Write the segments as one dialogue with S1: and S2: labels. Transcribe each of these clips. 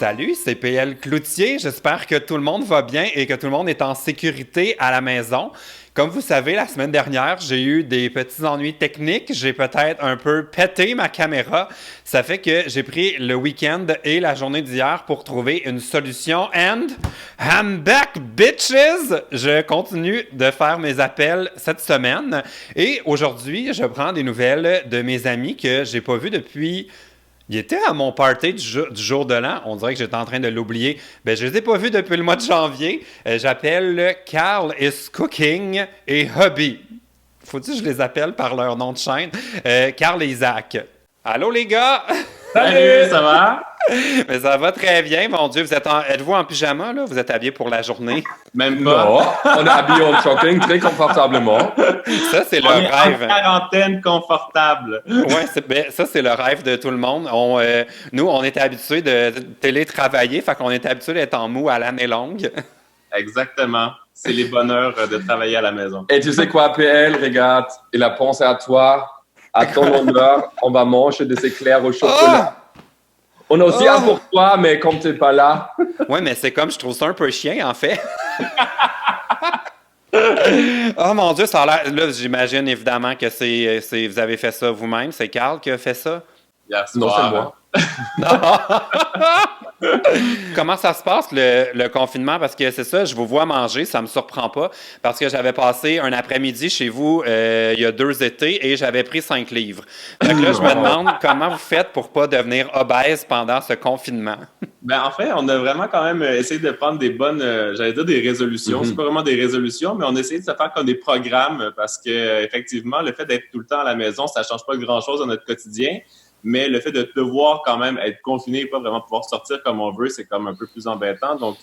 S1: Salut, c'est PL Cloutier. J'espère que tout le monde va bien et que tout le monde est en sécurité à la maison. Comme vous savez, la semaine dernière, j'ai eu des petits ennuis techniques. J'ai peut-être un peu pété ma caméra. Ça fait que j'ai pris le week-end et la journée d'hier pour trouver une solution. And I'm back, bitches! Je continue de faire mes appels cette semaine. Et aujourd'hui, je prends des nouvelles de mes amis que j'ai pas vus depuis... Il était à mon party du jour de l'an. On dirait que j'étais en train de l'oublier. Ben, je les ai pas vus depuis le mois de janvier. J'appelle Carl is Cooking et Hubby. Faut-il que je les appelle par leur nom de chaîne? Carl et Isaac. Allô, les gars?
S2: Salut, ça va?
S1: Mais ça va très bien, mon Dieu. Êtes-vous en pyjama, là? Vous êtes habillés pour la journée?
S2: Même pas.
S3: Non, on est habillé en jogging très confortablement.
S1: Ça, c'est le
S2: On est
S1: rêve.
S2: en quarantaine confortable.
S1: Ouais, ça, c'est le rêve de tout le monde. Nous, on était habitués de télétravailler, fait qu'on était habitués d'être en mou à l'année longue.
S2: Exactement. C'est les bonheurs de travailler à la maison.
S3: Et tu sais quoi, PL, regarde, il a pensé à toi, à ton honneur. On va manger des éclairs au chocolat. On a aussi un pour toi, mais comme tu n'es pas là.
S1: Ouais, mais c'est comme, je trouve ça un peu chien, en fait. Oh mon Dieu, ça a l'air. Là, j'imagine évidemment que vous avez fait ça vous-même. C'est Carl qui a fait ça?
S2: Hier
S3: Non,
S2: soir,
S3: c'est moi.
S1: Comment ça se passe, le confinement? Parce que c'est ça, je vous vois manger, ça me surprend pas. Parce que j'avais passé un après-midi chez vous il y a 2 étés et j'avais pris 5 livres. Fait que là, je me demande comment vous faites pour pas devenir obèse pendant ce confinement.
S2: Ben, en fait, on a vraiment quand même essayé de prendre des bonnes, j'allais dire des résolutions. C'est pas vraiment des résolutions, mais on a essayé de se faire comme des programmes parce que effectivement, le fait d'être tout le temps à la maison, ça change pas grand-chose dans notre quotidien. Mais le fait de devoir quand même être confiné et pas vraiment pouvoir sortir comme on veut, c'est comme un peu plus embêtant. Donc,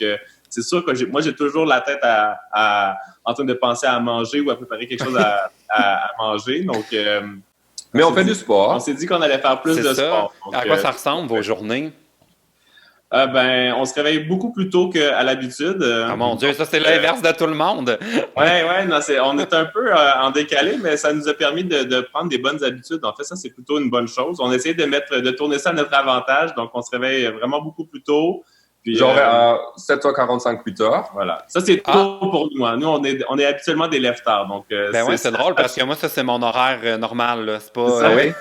S2: c'est sûr que moi, j'ai toujours la tête en train de penser à manger ou à préparer quelque chose à manger. Donc,
S3: Mais on fait du sport.
S2: On s'est dit qu'on allait faire plus de sport. Donc,
S1: à quoi ça ressemble, vos journées?
S2: Ben, on se réveille beaucoup plus tôt qu'à l'habitude.
S1: Oh mon Dieu, ça, c'est l'inverse de tout le monde.
S2: Ouais, non, on est un peu en décalé, mais ça nous a permis de prendre des bonnes habitudes. En fait, ça, c'est plutôt une bonne chose. On essaie de tourner ça à notre avantage. Donc, on se réveille vraiment beaucoup plus tôt. Puis,
S3: Genre à 7h45, 8h.
S2: Voilà. Ça, c'est tôt pour nous. Hein. Nous, on est habituellement des lève-tard. Donc,
S1: ben ouais, c'est drôle parce que moi, ça, c'est mon horaire normal. Là. C'est pas.
S3: Ah oui?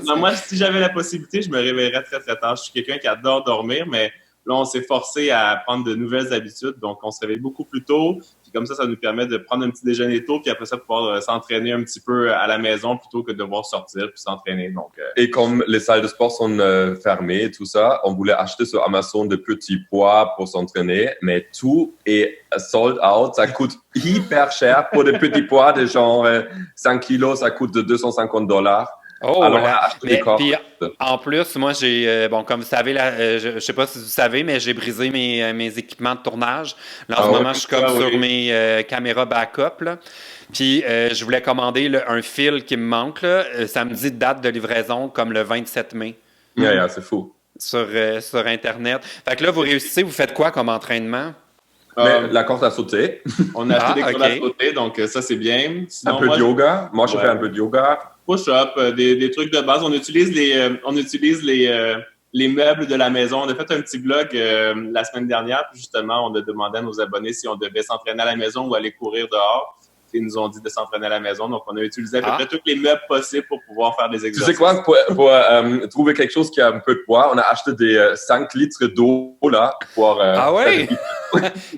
S2: Non, moi, si j'avais la possibilité, je me réveillerais très, très tard. Je suis quelqu'un qui adore dormir, mais là, on s'est forcé à prendre de nouvelles habitudes. Donc, on se réveille beaucoup plus tôt. Puis comme ça nous permet de prendre un petit déjeuner tôt, puis après ça, pouvoir s'entraîner un petit peu à la maison plutôt que de devoir sortir puis s'entraîner. Donc,
S3: Et comme les salles de sport sont fermées et tout ça, on voulait acheter sur Amazon de petits poids pour s'entraîner, mais tout est sold out. Ça coûte hyper cher pour des petits poids, de genre 5 kilos, ça coûte de $250.
S1: Oh,
S3: alors,
S1: puis en plus, moi, j'ai, comme vous savez, je sais pas si vous savez, mais j'ai brisé mes équipements de tournage. Là, en ce moment, je suis comme sur mes caméras backup, là. Puis, je voulais commander un fil qui me manque, là. Ça me dit date de livraison comme le 27 mai.
S3: Yeah, c'est fou.
S1: Sur Internet. Fait que là, vous réussissez, vous faites quoi comme entraînement?
S3: Mais la corde à sauter.
S2: On a acheté des cordes à sauter, donc ça, c'est bien. Sinon,
S3: un peu de yoga. Moi, je fais un peu de yoga.
S2: Push-up, des trucs de base. On utilise les meubles de la maison. On a fait un petit blog la semaine dernière, puis justement, on a demandé à nos abonnés si on devait s'entraîner à la maison ou aller courir dehors. Ils nous ont dit de s'entraîner à la maison. Donc, on a utilisé à peu près tous les meubles possibles pour pouvoir faire des exercices.
S3: Tu sais quoi, pour trouver quelque chose qui a un peu de poids, on a acheté des 5 litres d'eau, là, pour...
S1: ah oui?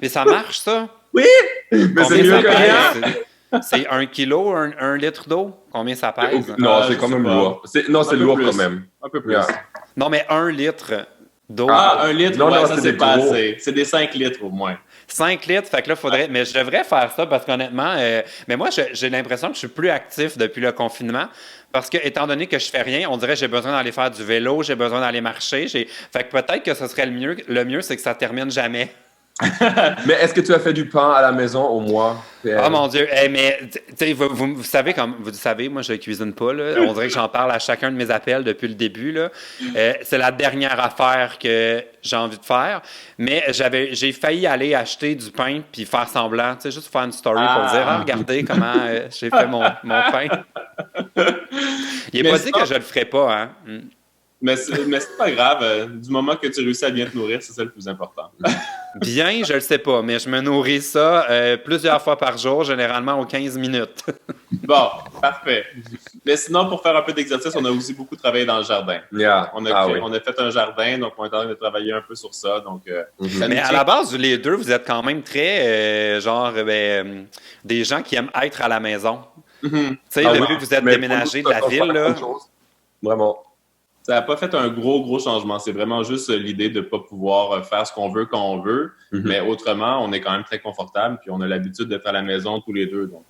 S1: Mais ça marche, ça?
S2: Oui! Mais c'est mieux que rien!
S1: C'est 1 kilo, 1 litre d'eau? Combien ça pèse?
S3: Non, c'est quand même lourd. C'est lourd quand même.
S2: Un peu plus.
S3: Yeah.
S1: Non, mais 1 litre d'eau.
S2: Ah, 1 litre,
S3: non,
S2: ça, c'est pas assez. C'est des 5 litres au moins.
S1: 5 litres, fait que là, faudrait. Mais je devrais faire ça parce qu'honnêtement, mais moi, j'ai l'impression que je suis plus actif depuis le confinement. Parce que, étant donné que je fais rien, on dirait que j'ai besoin d'aller faire du vélo, j'ai besoin d'aller marcher. Fait que peut-être que ce serait le mieux. Le mieux, c'est que ça termine jamais.
S3: Mais est-ce que tu as fait du pain à la maison au moins?
S1: Oh mon Dieu, mais vous savez, comme vous savez, moi je cuisine pas, là. On dirait que j'en parle à chacun de mes appels depuis le début, là. C'est la dernière affaire que j'ai envie de faire, mais j'ai failli aller acheter du pain puis faire semblant, tu sais, juste faire une story pour dire regardez comment j'ai fait mon pain. Il n'est pas dit que je le ferais pas, hein.
S2: Mais c'est pas grave. Du moment que tu réussis à bien te nourrir, c'est ça le plus important.
S1: Bien, je le sais pas, mais je me nourris ça plusieurs fois par jour, généralement aux 15 minutes.
S2: Bon, parfait. Mais sinon, pour faire un peu d'exercice, on a aussi beaucoup travaillé dans le jardin.
S3: Yeah.
S2: On
S3: Oui.
S2: a fait un jardin, donc on est en train de travailler un peu sur ça. Donc, ça nous
S1: Mais à
S2: tient.
S1: la base, les deux, vous êtes quand même très, des gens qui aiment être à la maison.
S2: Mhm.
S1: Tu sais,
S3: Ah
S1: depuis
S3: oui.
S1: que vous êtes
S3: Mais
S1: déménagé de
S3: pour
S1: la
S3: nous, ça
S1: ville,
S3: change pas
S1: là.
S3: grand-chose. Vraiment.
S2: Ça n'a pas fait un gros changement. C'est vraiment juste l'idée de ne pas pouvoir faire ce qu'on veut quand on veut. Mais autrement, on est quand même très confortable. Puis on a l'habitude d'être à la maison tous les deux. Donc,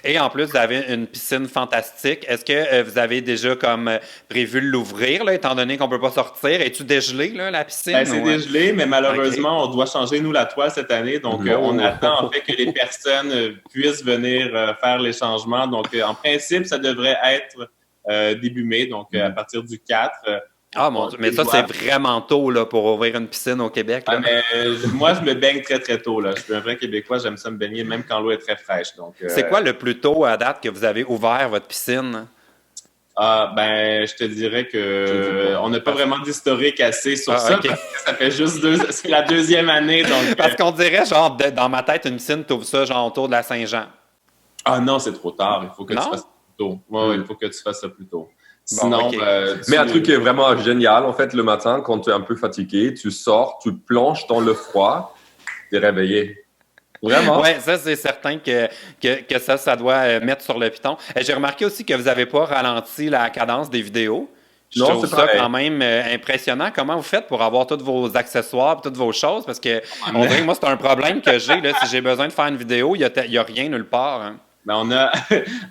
S1: Et en plus, vous avez une piscine fantastique. Est-ce que vous avez déjà comme prévu de l'ouvrir, là, étant donné qu'on ne peut pas sortir? Es-tu dégelé, là, la piscine?
S2: ben, c'est
S1: ou,
S2: dégelé, mais malheureusement, on doit changer, nous, la toile cette année. Donc, on attend en fait que les personnes puissent venir faire les changements. Donc, en principe, ça devrait être début mai, donc à partir du 4.
S1: Ah mon Dieu, mais ça, c'est vraiment tôt là, pour ouvrir une piscine au Québec. Là.
S2: Ah, mais, moi, je me baigne très tôt. Là. Je suis un vrai Québécois, j'aime ça me baigner même quand l'eau est très fraîche. Donc,
S1: C'est quoi le plus tôt à date que vous avez ouvert votre piscine?
S2: Ah, ben, je te dirais que on n'a pas vraiment d'historique assez sur ça,
S1: okay.
S2: parce que ça fait juste c'est la deuxième année, donc...
S1: Parce qu'on dirait, genre, dans ma tête, une piscine, t'ouvres ça, genre, autour de la Saint-Jean.
S2: Ah non, c'est trop tard, il faut que tu fasses ça plus tôt. Ouais, il faut que tu fasses ça plus tôt. Sinon,
S3: mais un truc qui est vraiment génial, en fait, le matin, quand tu es un peu fatigué, tu sors, tu plonges dans le froid, tu es réveillé. Vraiment?
S1: Oui, ça, c'est certain que ça doit mettre sur le piton. J'ai remarqué aussi que vous n'avez pas ralenti la cadence des vidéos. Je trouve ça quand même impressionnant. Comment vous faites pour avoir tous vos accessoires, toutes vos choses? Parce que on dirait que moi, c'est un problème que j'ai. Là, si j'ai besoin de faire une vidéo, il n'y a rien nulle part. Hein.
S2: Ben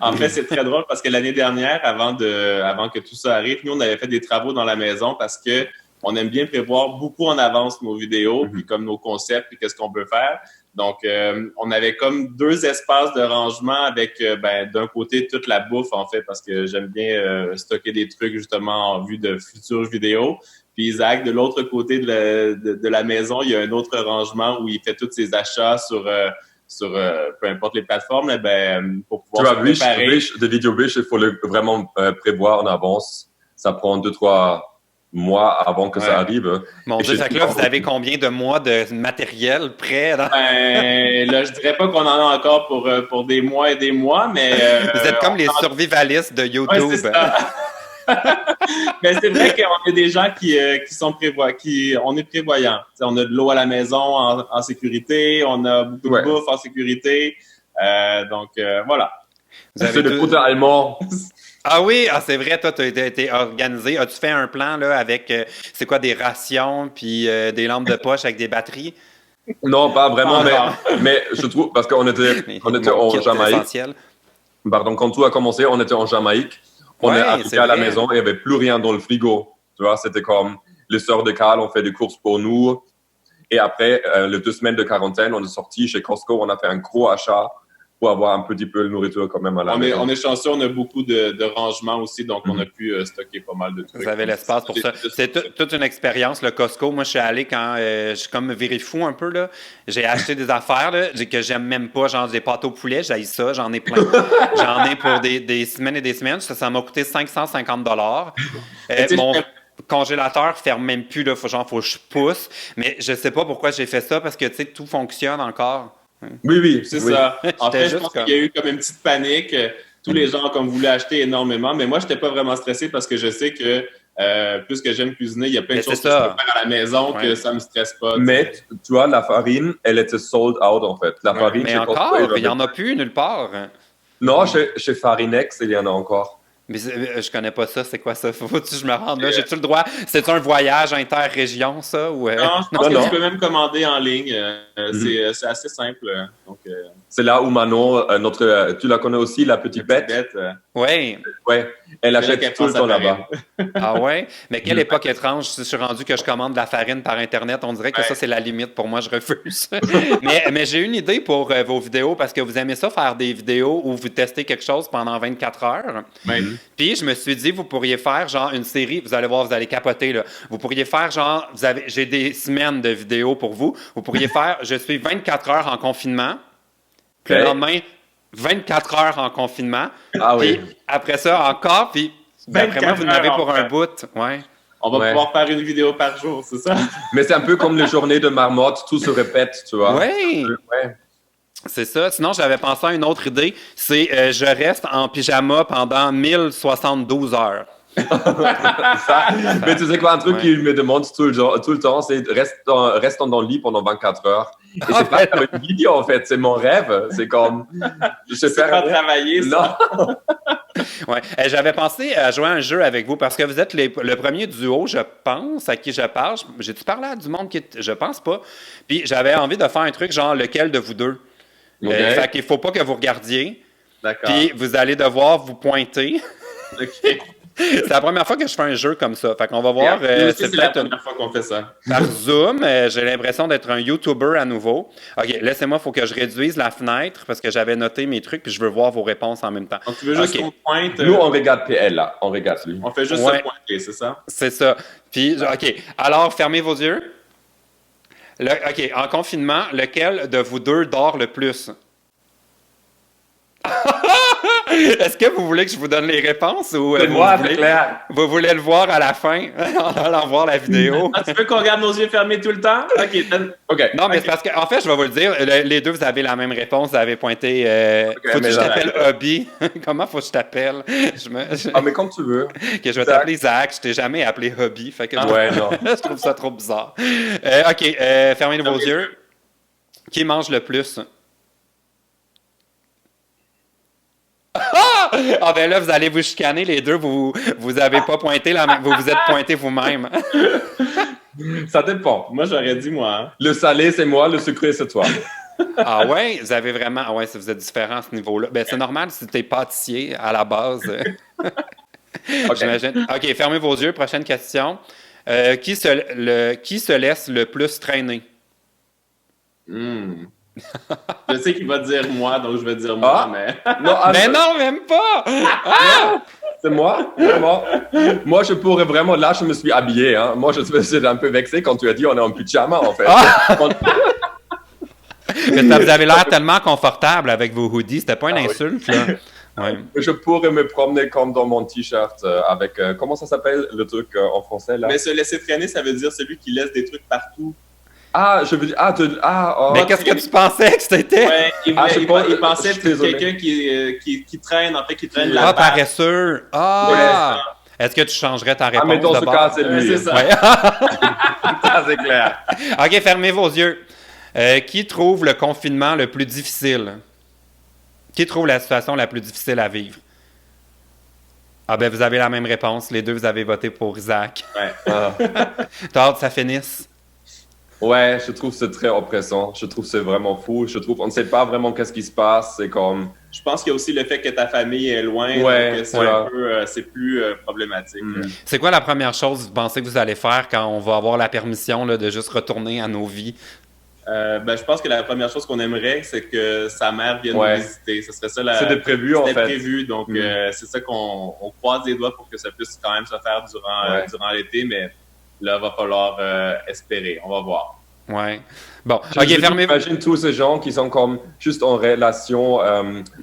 S2: en fait, c'est très drôle parce que l'année dernière, avant que tout ça arrive, nous, on avait fait des travaux dans la maison parce que on aime bien prévoir beaucoup en avance nos vidéos, puis comme nos concepts, puis qu'est-ce qu'on peut faire. Donc, on avait comme 2 espaces de rangement avec, d'un côté, toute la bouffe, en fait, parce que j'aime bien stocker des trucs, justement, en vue de futures vidéos. Puis Isaac, de l'autre côté de la maison, il y a un autre rangement où il fait tous ses achats sur peu importe les plateformes, pour pouvoir se préparer.
S3: De vidéo Wish, il faut vraiment prévoir en avance. Ça prend 2-3 mois avant que ça arrive.
S1: Mon Dieu, fait que là, vous avez combien de mois de matériel prêt?
S2: Là, je dirais pas qu'on en a encore pour des mois et des mois, mais...
S1: vous êtes comme les survivalistes de YouTube.
S2: Ouais, c'est ça. Mais c'est vrai qu'on est des gens qui sont on est prévoyants. T'sais, on a de l'eau à la maison en sécurité, on a beaucoup de bouffe en sécurité. Donc, voilà.
S3: C'est le poudre allemand.
S1: Ah oui, c'est vrai, toi, tu as été organisé. As-tu fait un plan là avec, c'est quoi, des rations puis des lampes de poche avec des batteries?
S3: Non, pas vraiment, mais je trouve, parce qu'on était en Jamaïque.
S1: Essentiel.
S3: Pardon, quand tout a commencé, on était en Jamaïque. On est arrivé à la maison et il n'y avait plus rien dans le frigo. Tu vois, c'était comme les sœurs de Carl ont fait des courses pour nous. Et après, les 2 semaines de quarantaine, on est sorti chez Costco, on a fait un gros achat pour avoir un petit peu de nourriture quand même à la maison.
S2: On est chanceux, on a beaucoup de rangements aussi, donc on a pu stocker pas mal de trucs.
S1: Vous avez l'espace pour ça. C'est toute une expérience, le Costco. Moi, je suis allé quand je suis comme viré fou un peu. Là. J'ai acheté des affaires là, que j'aime même pas, genre des pâtes au poulet, j'haïs ça, j'en ai plein. J'en ai pour des semaines et des semaines. Ça m'a coûté 550 $. Mon congélateur ferme même plus, là, faut que je pousse. Mais je sais pas pourquoi j'ai fait ça, parce que tout fonctionne encore.
S3: Oui.
S2: C'est ça. En fait, je pense qu'il y a eu comme une petite panique. Tous les gens comme voulaient acheter énormément, mais moi, je n'étais pas vraiment stressé parce que je sais que plus que j'aime cuisiner, il y a plein de choses que je peux faire à la maison que ça ne me stresse pas.
S3: Mais tu vois, la farine, elle était sold out en fait. La farine,
S1: mais encore, il n'y en a plus nulle part.
S3: Non, chez Farinex, il y en a encore.
S1: Mais je connais pas ça, c'est quoi ça? Faut-tu que je me rende là? J'ai-tu le droit? C'est-tu un voyage interrégion, ça? Ou,
S2: Non, je pense que tu peux même commander en ligne. C'est assez simple. Donc,
S3: c'est là où Manon, tu la connais aussi, la petite bête?
S1: Oui.
S3: Ouais. Elle achète tout le temps là-bas.
S1: Ah ouais? Mais quelle époque étrange, si je suis rendu que je commande de la farine par Internet, on dirait que ça, c'est la limite. Pour moi, je refuse. mais j'ai une idée pour vos vidéos, parce que vous aimez ça, faire des vidéos où vous testez quelque chose pendant 24 heures. Puis, je me suis dit, vous pourriez faire genre une série, vous allez voir, vous allez capoter, là. Vous pourriez faire genre, j'ai des semaines de vidéos pour vous. Vous pourriez faire, je suis 24 heures en confinement. Puis le lendemain, 24 heures en confinement.
S3: Ah oui.
S1: Puis après ça, encore, puis après moi, vous en avez pour un bout. Ouais.
S2: On va pouvoir faire une vidéo par jour, c'est ça?
S3: Mais c'est un peu comme les journées de marmotte, tout se répète, tu vois.
S1: Oui!
S3: Ouais.
S1: C'est ça. Sinon, j'avais pensé à une autre idée. C'est je reste en pyjama pendant 1072 heures.
S3: Mais tu sais quoi, un truc qui me demande tout le temps, c'est reste dans le lit pendant 24 heures. Et c'est pas comme une vidéo, en fait, c'est mon rêve. C'est comme... Je sais
S2: pas travailler, ça.
S3: Non.
S1: Ouais. J'avais pensé à jouer à un jeu avec vous parce que vous êtes le premier duo, je pense, à qui je parle. J'ai-tu parlé à du monde qui... Je pense pas. Puis j'avais envie de faire un truc genre lequel de vous deux.
S3: Okay.
S1: Fait qu'il faut pas que vous regardiez.
S2: D'accord.
S1: Puis vous allez devoir vous pointer.
S2: OK.
S1: C'est la première fois que je fais un jeu comme ça. Fait qu'on va voir.
S2: C'est la première fois qu'on fait ça.
S1: Par Zoom, j'ai l'impression d'être un YouTuber à nouveau. OK, laissez-moi, il faut que je réduise la fenêtre parce que j'avais noté mes trucs puis je veux voir vos réponses en même temps.
S2: Donc, tu veux juste qu'on pointe...
S3: Nous, on regarde PL, là. On regarde lui.
S2: On fait juste se pointer, c'est ça?
S1: C'est ça. Puis, OK. Alors, fermez vos yeux. OK, en confinement, lequel de vous deux dort le plus? Est-ce que vous voulez que je vous donne les réponses ou
S3: c'est moi, c'est clair.
S1: Vous voulez le voir à la fin en allant voir la vidéo?
S2: Tu veux qu'on regarde nos yeux fermés tout le temps? OK.
S1: Non, mais c'est parce que, en fait, je vais vous le dire, les deux, vous avez la même réponse. Vous avez pointé. Faut que je t'appelle Hobby. Comment faut que je t'appelle?
S3: Mais comme tu veux.
S1: Que je vais t'appeler Zach. Je t'ai jamais appelé Hobby. Fait que
S3: non.
S1: Je trouve ça trop bizarre. OK, fermez vos yeux. Qui mange le plus? Ah ben là, vous allez vous chicaner les deux, vous avez pas pointé, vous vous êtes pointé vous-même.
S3: Ça dépend.
S2: Moi, j'aurais dit moi. Hein.
S3: Le salé, c'est moi, le sucré, c'est toi.
S1: Ah ouais, vous avez vraiment... Ah ouais, vous êtes différents à ce niveau-là. Ben c'est normal si t'es pâtissier à la base. J'imagine. OK, fermez vos yeux. Prochaine question. Qui se laisse le plus traîner?
S2: Je sais qu'il va dire moi, donc je vais dire moi, mais...
S1: Non, même pas! Ah!
S3: C'est moi, vraiment. Moi, je pourrais vraiment... Là, je me suis habillé. Hein. Moi, je suis un peu vexé quand tu as dit on est en pyjama, en fait.
S1: Mais ça, vous avez l'air tellement confortable avec vos hoodies. C'était pas une insulte, là. Ouais.
S3: Je pourrais me promener comme dans mon t-shirt avec... comment ça s'appelle, le truc en français, là?
S2: Mais se laisser traîner, ça veut dire celui qui laisse des trucs partout.
S3: Ah, je veux dire...
S1: Mais qu'est-ce que tu pensais que c'était?
S2: Ouais, il pensait que c'était quelqu'un qui traîne, en fait, qui traîne la patte.
S1: Paresseux. Ah! Ouais. Est-ce que tu changerais ta réponse?
S3: Mais dans ce cas, c'est lui.
S2: C'est ça.
S1: Ouais.
S3: Ça, c'est clair.
S1: OK, fermez vos yeux. Qui trouve le confinement le plus difficile? Qui trouve la situation la plus difficile à vivre? Ah ben, vous avez la même réponse. Les deux, vous avez voté pour Isaac.
S2: Ouais.
S1: T'as hâte que ça finisse?
S3: Ouais, je trouve que c'est très oppressant. Je trouve que c'est vraiment fou. Je trouve qu'on ne sait pas vraiment qu'est-ce qui se passe. C'est comme...
S2: Je pense qu'il y a aussi le fait que ta famille est loin.
S3: Ouais,
S2: donc c'est plus problématique.
S1: C'est quoi la première chose que vous pensez que vous allez faire quand on va avoir la permission là, de juste retourner à nos vies?
S2: Je pense que la première chose qu'on aimerait, c'est que sa mère vienne nous visiter. Ce serait ça
S3: C'était prévu, en fait.
S2: C'était prévu, donc c'est ça qu'on croise les doigts pour que ça puisse quand même se faire durant l'été, mais là, il va falloir espérer. On va voir.
S1: Ouais. Bon, OK, fermez.
S3: J'imagine tous ces gens qui sont comme juste en relation,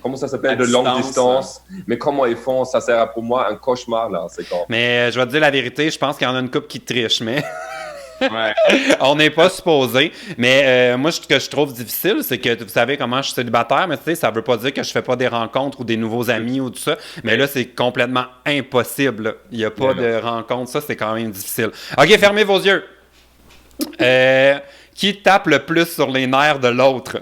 S3: comment ça s'appelle, de longue distance. Mais comment ils font? Ça sert pour moi un cauchemar, là. C'est comme...
S1: Mais je vais te dire la vérité, je pense qu'il y en a une couple qui triche, mais...
S2: Ouais.
S1: On n'est pas supposé. Mais moi, ce que je trouve difficile, c'est que vous savez comment je suis célibataire, mais tu sais, ça veut pas dire que je fais pas des rencontres ou des nouveaux amis ou tout ça. Mais là, c'est complètement impossible. Là. Il n'y a pas de rencontre. Ça, c'est quand même difficile. OK, fermez vos yeux. Qui tape le plus sur les nerfs de l'autre?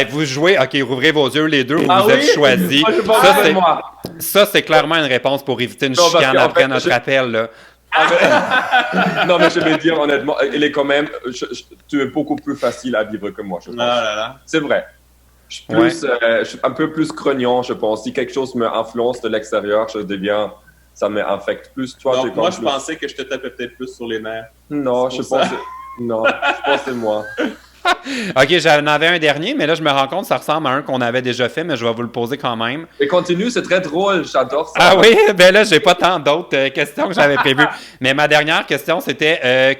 S1: Vous jouez, OK, rouvrez vos yeux les deux, vous êtes choisis. Ça, c'est clairement une réponse pour éviter une chicane après notre appel. Là.
S3: Non, mais je vais dire honnêtement, il est quand même, tu es beaucoup plus facile à vivre que moi, je pense. C'est vrai. Je suis un peu plus grognant, je pense. Si quelque chose me influence de l'extérieur, ça m'infecte plus. Toi,
S2: donc, moi, je pensais que je te tapais peut-être plus sur les nerfs.
S3: Non, je pense que c'est moi.
S1: OK, j'en avais un dernier, mais là, je me rends compte que ça ressemble à un qu'on avait déjà fait, mais je vais vous le poser quand même.
S3: Et continue, c'est très drôle, j'adore ça.
S1: Ah oui? Ben là, j'ai pas tant d'autres questions que j'avais prévues. Mais ma dernière question, c'était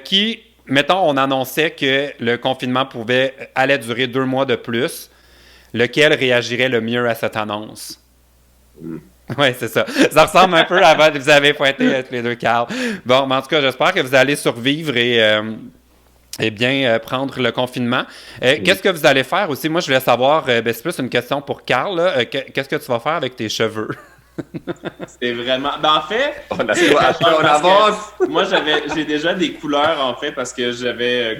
S1: mettons, on annonçait que le confinement allait durer 2 mois de plus. Lequel réagirait le mieux à cette annonce? Oui, c'est ça. Ça ressemble un peu à votre... Vous avez pointé tous les deux, Carl. Bon, mais en tout cas, j'espère que vous allez survivre et bien prendre le confinement. Qu'est-ce que vous allez faire aussi? Moi, je voulais savoir, c'est plus une question pour Carl. Là. Qu'est-ce que tu vas faire avec tes cheveux?
S2: C'est vraiment... Ben, en fait,
S3: On a tout acheté en avance.
S2: moi, j'ai déjà des couleurs, en fait, parce que j'avais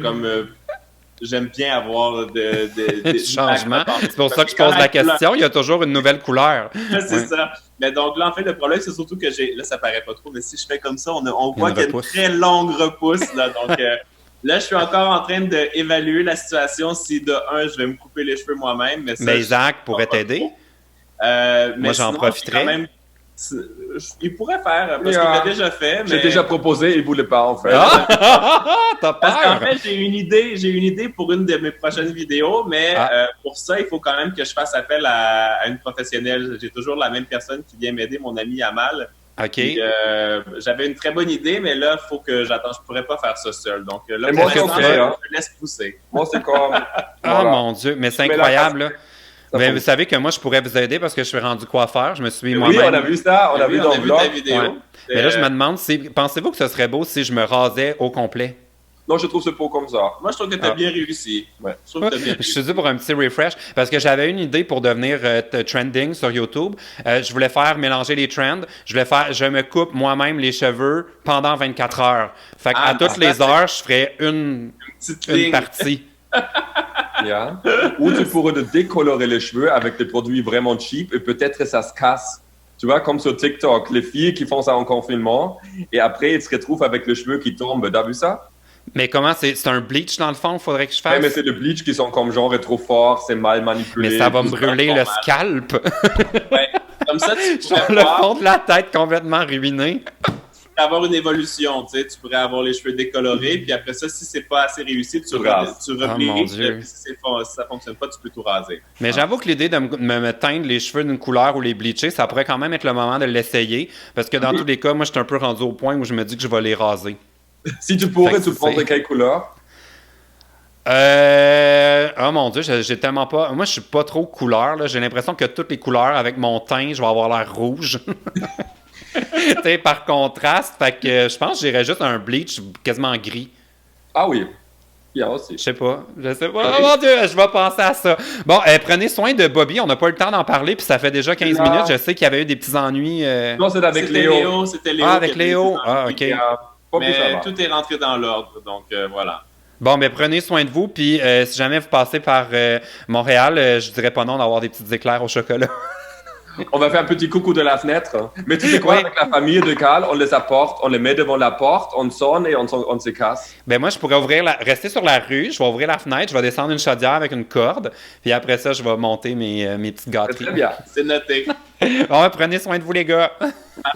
S2: j'aime bien avoir
S1: Du changement. C'est pour ça que je pose la question. Il y a toujours une nouvelle couleur.
S2: C'est ça. Mais donc là, en fait, le problème, c'est surtout que là, ça paraît pas trop, mais si je fais comme ça, on voit qu'il y a une très longue repousse, là. Donc là, je suis encore en train d'évaluer la situation si, de un, je vais me couper les cheveux moi-même. Mais
S1: Isaac pourrait t'aider.
S2: Moi,
S1: j'en profiterais.
S2: Il pourrait faire, parce qu'il l'a déjà fait.
S3: J'ai déjà proposé, il ne voulait pas en fait.
S1: T'as
S2: Parce qu'en
S1: peur?
S2: fait, j'ai une idée pour une de mes prochaines vidéos, mais pour ça, il faut quand même que je fasse appel à une professionnelle. J'ai toujours la même personne qui vient m'aider, mon ami Amal.
S1: OK.
S2: Et, j'avais une très bonne idée, mais là, il faut que j'attende. Je pourrais pas faire ça seul. Donc là,
S3: Et moi,
S2: pour l'instant,
S3: je
S2: je laisse pousser.
S3: Moi, c'est comme.
S1: Oh mon Dieu, mais c'est incroyable, là. Mais
S3: fonctionne.
S1: vous savez que moi, je pourrais vous aider parce que je suis rendu coiffeur. Je me suis
S3: Oui,
S1: moi-même...
S3: on a vu ça, on a vu dans le
S2: vu ta
S3: vlog.
S2: vidéo.
S1: Ouais. Mais là, je me demande, pensez-vous que ce serait beau si je me rasais au complet?
S3: Non, je trouve ce pot comme ça.
S2: Moi, je trouve que tu as bien réussi.
S3: Ouais.
S2: Je trouve que t'as bien
S1: Je
S2: réussi.
S1: suis dû pour un petit refresh parce que j'avais une idée pour devenir trending sur YouTube. Je voulais faire mélanger les trends. Je me coupe moi-même les cheveux pendant 24 heures. Fait qu'à toutes les heures, je ferais une partie.
S3: Yeah. Ou tu pourrais te décolorer les cheveux avec des produits vraiment cheap et peut-être ça se casse. Tu vois, comme sur TikTok, les filles qui font ça en confinement et après, ils se retrouvent avec les cheveux qui tombent. T'as vu ça?
S1: Mais comment c'est un bleach dans le fond, faudrait que je fasse?
S3: Ouais, mais c'est le bleach qui sont comme genre trop forts, c'est mal manipulé.
S1: Mais ça va me brûler le scalp.
S2: Ouais. Comme ça, tu pourrais
S1: Le fond de la tête complètement ruiné.
S2: avoir une évolution, tu sais, tu pourrais avoir les cheveux décolorés, puis après ça, si c'est pas assez réussi, tu
S3: rases.
S2: replies,
S1: mon Dieu.
S2: puis si ça fonctionne pas, tu peux tout raser.
S1: Mais j'avoue que l'idée de me teindre les cheveux d'une couleur ou les bleacher, ça pourrait quand même être le moment de l'essayer, parce que dans tous les cas, moi, je suis un peu rendu au point où je me dis que je vais les raser.
S3: Si tu pourrais,
S1: Fait que
S3: tu prendrais quelle couleur?
S1: Oh mon Dieu, j'ai tellement pas... Moi, je suis pas trop couleur, là. J'ai l'impression que toutes les couleurs, avec mon teint, je vais avoir l'air rouge. Tu sais, par contraste, fait que je pense que j'irais juste un bleach quasiment gris.
S3: Ah oui, il y a aussi.
S1: Je sais pas. Oh mon Dieu, je vais penser à ça. Bon, prenez soin de Bobby. On n'a pas eu le temps d'en parler, puis ça fait déjà 15
S3: Non.
S1: minutes. Je sais qu'il y avait eu des petits ennuis.
S3: Non, c'est avec
S2: C'était
S3: Léo.
S2: C'était Léo.
S1: Ah, avec
S2: qui avait
S1: Léo.
S2: des
S1: Ah,
S2: ennuis.
S1: OK.
S3: Pas plus ça
S2: Mais
S3: va.
S2: tout est rentré dans l'ordre, donc voilà.
S1: Bon, mais prenez soin de vous. Puis si jamais vous passez par Montréal, je dirais pas non d'avoir des petites éclairs au chocolat.
S3: On va faire un petit coucou de la fenêtre. Mais tu sais quoi,
S1: Oui.
S3: avec la famille de Carl, on les apporte, on les met devant la porte, on sonne et on se casse.
S1: Ben moi, je pourrais rester sur la rue, je vais ouvrir la fenêtre, je vais descendre une chaudière avec une corde, puis après ça, je vais monter mes petites
S3: C'est
S1: gâteries.
S3: très bien.
S2: C'est noté.
S1: Bon, prenez soin de vous, les gars.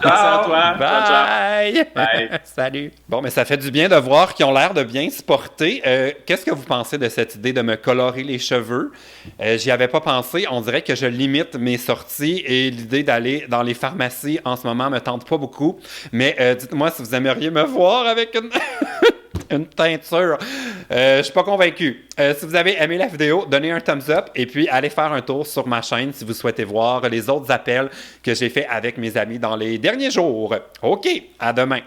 S2: Merci à toi. Ciao, ciao.
S1: Bye!
S2: Bye.
S1: Salut! Bon, mais ça fait du bien de voir qu'ils ont l'air de bien se porter. Qu'est-ce que vous pensez de cette idée de me colorer les cheveux? J'y avais pas pensé. On dirait que je limite mes sorties et l'idée d'aller dans les pharmacies en ce moment me tente pas beaucoup. Mais dites-moi si vous aimeriez me voir avec une... une teinture. Je suis pas convaincu. Si vous avez aimé la vidéo, donnez un thumbs up et puis allez faire un tour sur ma chaîne si vous souhaitez voir les autres appels que j'ai fait avec mes amis dans les derniers jours. OK, à demain.